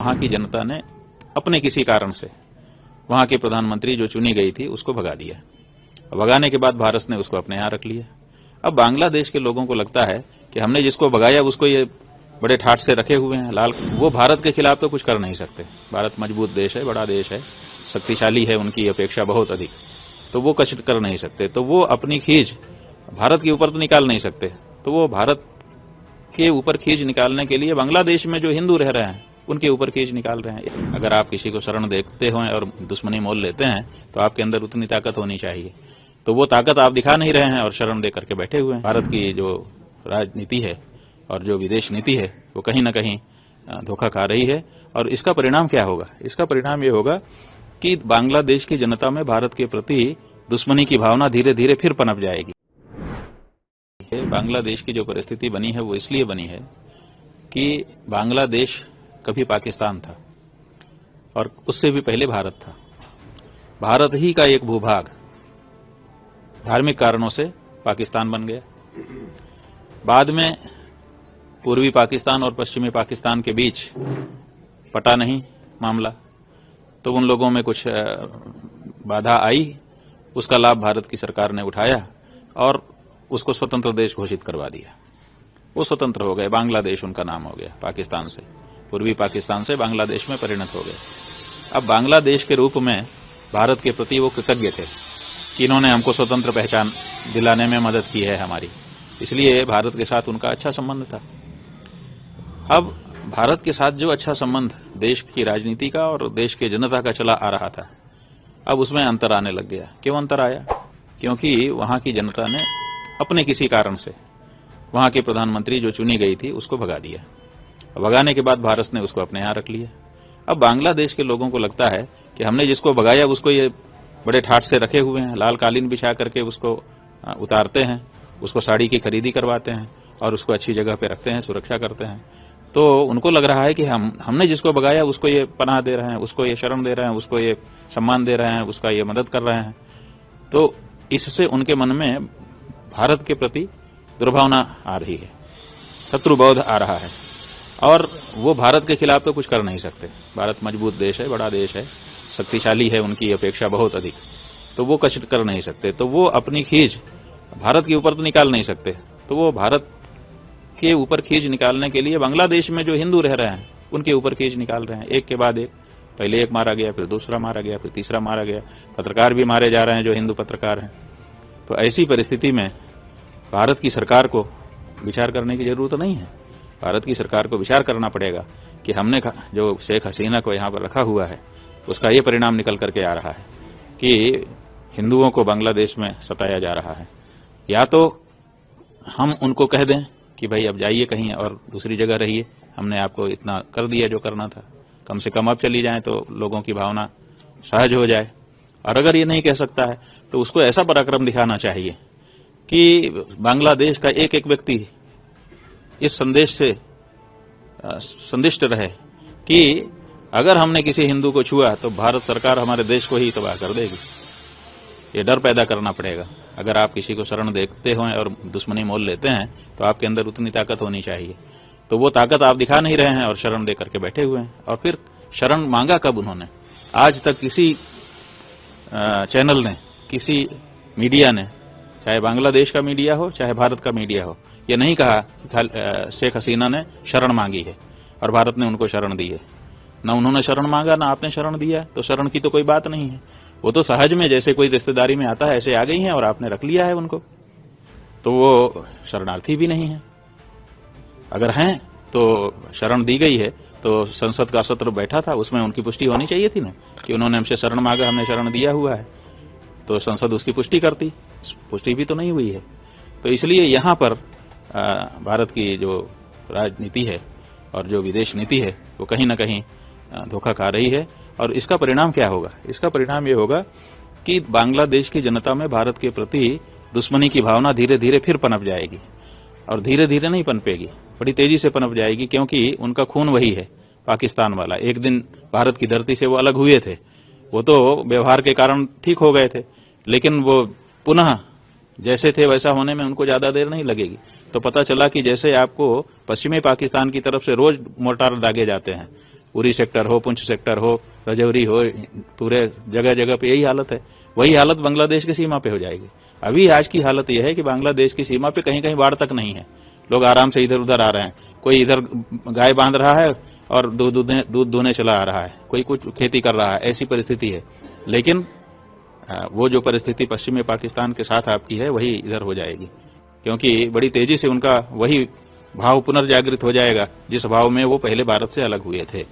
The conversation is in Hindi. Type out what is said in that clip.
वहां की जनता ने अपने किसी कारण से वहां के प्रधानमंत्री जो चुनी गई थी उसको भगा दिया। भगाने के बाद भारत ने उसको अपने यहां रख लिया। अब बांग्लादेश के लोगों को लगता है कि हमने जिसको भगाया उसको ये बड़े ठाठ से रखे हुए हैं लाल। वो भारत के खिलाफ तो कुछ कर नहीं सकते। भारत मजबूत देश है, बड़ा देश है, शक्तिशाली है, उनकी अपेक्षा बहुत अधिक, तो वो कुछ कर नहीं सकते। तो वो अपनी खींच भारत के ऊपर तो निकाल नहीं सकते। तो वो भारत के ऊपर खींच निकालने के लिए बांग्लादेश में जो हिंदू रह रहे हैं उनके ऊपर खींच निकाल रहे हैं। अगर आप किसी को शरण देखते हो और दुश्मनी मोल लेते हैं तो आपके अंदर उतनी ताकत होनी चाहिए। तो वो ताकत आप दिखा नहीं रहे हैं और शरण दे करके बैठे हुए हैं। भारत की जो राजनीति है और जो विदेश नीति है वो कहीं न कहीं धोखा खा रही है। और इसका परिणाम क्या होगा? इसका परिणाम ये होगा कि बांग्लादेश की जनता में भारत के प्रति दुश्मनी की भावना धीरे धीरे फिर पनप जाएगी। बांग्लादेश की जो परिस्थिति बनी है वो इसलिए बनी है कि बांग्लादेश कभी पाकिस्तान था और उससे भी पहले भारत था। भारत ही का एक भूभाग धार्मिक कारणों से पाकिस्तान बन गया। बाद में पूर्वी पाकिस्तान और पश्चिमी पाकिस्तान के बीच पटा नहीं मामला, तो उन लोगों में कुछ बाधा आई, उसका लाभ भारत की सरकार ने उठाया और उसको स्वतंत्र देश घोषित करवा दिया। वो स्वतंत्र हो गए, बांग्लादेश उनका नाम हो गया। पाकिस्तान से, पूर्वी पाकिस्तान से बांग्लादेश में परिणत हो गए। अब बांग्लादेश के रूप में भारत के प्रति वो कृतज्ञ थे कि इन्होंने हमको स्वतंत्र पहचान दिलाने में मदद की है हमारी, इसलिए भारत के साथ उनका अच्छा संबंध था। अब भारत के साथ जो अच्छा संबंध देश की राजनीति का और देश के जनता का चला आ रहा था, अब उसमें अंतर आने लग गया। क्यों अंतर आया? क्योंकि वहां की जनता ने अपने किसी कारण से वहां के प्रधानमंत्री जो चुनी गई थी उसको भगा दिया। भगाने के बाद भारत ने उसको अपने यहां रख लिया। अब बांग्लादेश के लोगों को लगता है कि हमने जिसको भगाया उसको ये बड़े ठाठ से रखे हुए हैं, लाल कालीन बिछा करके उसको उतारते हैं, उसको साड़ी की खरीदी करवाते हैं और उसको अच्छी जगह पे रखते हैं, सुरक्षा करते हैं। तो उनको लग रहा है कि हमने जिसको भगाया उसको ये पनाह दे रहे हैं, उसको ये शरण दे रहे हैं, उसको ये सम्मान दे रहे हैं, उसका ये मदद कर रहे हैं। तो इससे उनके मन में भारत के प्रति दुर्भावना आ रही है, शत्रुबोध आ रहा है और वो भारत के खिलाफ तो कुछ कर नहीं सकते। भारत मजबूत देश है, बड़ा देश है, शक्तिशाली है, उनकी अपेक्षा बहुत अधिक, तो वो कुछ कर नहीं सकते। तो वो अपनी खींच भारत के ऊपर तो निकाल नहीं सकते। तो वो भारत के ऊपर खींच निकालने के लिए बांग्लादेश में जो हिंदू रह रहे हैं उनके ऊपर खींच निकाल रहे हैं, एक के बाद एक। पहले एक मारा गया, फिर दूसरा मारा गया, फिर तीसरा मारा गया, पत्रकार भी मारे जा रहे हैं जो हिंदू पत्रकार हैं। तो ऐसी परिस्थिति में भारत की सरकार को विचार करने की जरूरत नहीं है। भारत की सरकार को विचार करना पड़ेगा कि हमने जो शेख हसीना को यहाँ पर रखा हुआ है उसका ये परिणाम निकल करके आ रहा है कि हिंदुओं को बांग्लादेश में सताया जा रहा है। या तो हम उनको कह दें कि भाई अब जाइए कहीं और दूसरी जगह रहिए, हमने आपको इतना कर दिया जो करना था, कम से कम अब चली जाएं तो लोगों की भावना सहज हो जाए। और अगर ये नहीं कह सकता है तो उसको ऐसा पराक्रम दिखाना चाहिए कि बांग्लादेश का एक एक व्यक्ति इस संदेश से संदिष्ट रहे कि अगर हमने किसी हिंदू को छुआ तो भारत सरकार हमारे देश को ही तबाह कर देगी। ये डर पैदा करना पड़ेगा। अगर आप किसी को शरण देखते हो और दुश्मनी मोल लेते हैं तो आपके अंदर उतनी ताकत होनी चाहिए। तो वो ताकत आप दिखा नहीं रहे हैं और शरण दे करके बैठे हुए हैं। और फिर शरण मांगा कब उन्होंने? आज तक किसी चैनल ने, किसी मीडिया ने, चाहे बांग्लादेश का मीडिया हो चाहे भारत का मीडिया हो, ये नहीं कहा कि शेख हसीना ने शरण मांगी है और भारत ने उनको शरण दी है। ना उन्होंने शरण मांगा ना आपने शरण दिया, तो शरण की तो कोई बात नहीं है। वो तो सहज में जैसे कोई रिश्तेदारी में आता है ऐसे आ गई हैं और आपने रख लिया है उनको, तो वो शरणार्थी भी नहीं है। अगर हैं तो शरण दी गई है तो संसद का सत्र बैठा था, उसमें उनकी पुष्टि होनी चाहिए थी ना कि उन्होंने हमसे शरण मांगा, हमने शरण दिया हुआ है, तो संसद उसकी पुष्टि करती। पुष्टि भी तो नहीं हुई है। तो इसलिए यहाँ पर भारत की जो राजनीति है और जो विदेश नीति है वो कहीं न कहीं धोखा खा रही है। और इसका परिणाम क्या होगा? इसका परिणाम ये होगा कि बांग्लादेश की जनता में भारत के प्रति दुश्मनी की भावना धीरे धीरे फिर पनप जाएगी। और धीरे धीरे नहीं पनपेगी, बड़ी तेजी से पनप जाएगी, क्योंकि उनका खून वही है, पाकिस्तान वाला। एक दिन भारत की धरती से वो अलग हुए थे, वो तो व्यवहार के कारण ठीक हो गए थे, लेकिन वो पुनः जैसे थे वैसा होने में उनको ज्यादा देर नहीं लगेगी। तो पता चला कि जैसे आपको पश्चिमी पाकिस्तान की तरफ से रोज मोर्टार दागे जाते हैं, उरी सेक्टर हो, पुंछ सेक्टर हो, रजौरी हो, पूरे जगह जगह पे यही हालत है। वही हालत बांग्लादेश की सीमा पे हो जाएगी। अभी आज की हालत यह है कि बांग्लादेश की सीमा पे कहीं कहीं बाढ़ तक नहीं है, लोग आराम से इधर उधर आ रहे हैं। कोई इधर गाय बांध रहा है और दूध दूधने चला आ रहा है, कोई कुछ खेती कर रहा है, ऐसी परिस्थिति है। लेकिन वो जो परिस्थिति पश्चिमी पाकिस्तान के साथ आपकी है वही इधर हो जाएगी, क्योंकि बड़ी तेजी से उनका वही भाव पुनर्जागृत हो जाएगा जिस भाव में वो पहले भारत से अलग हुए थे।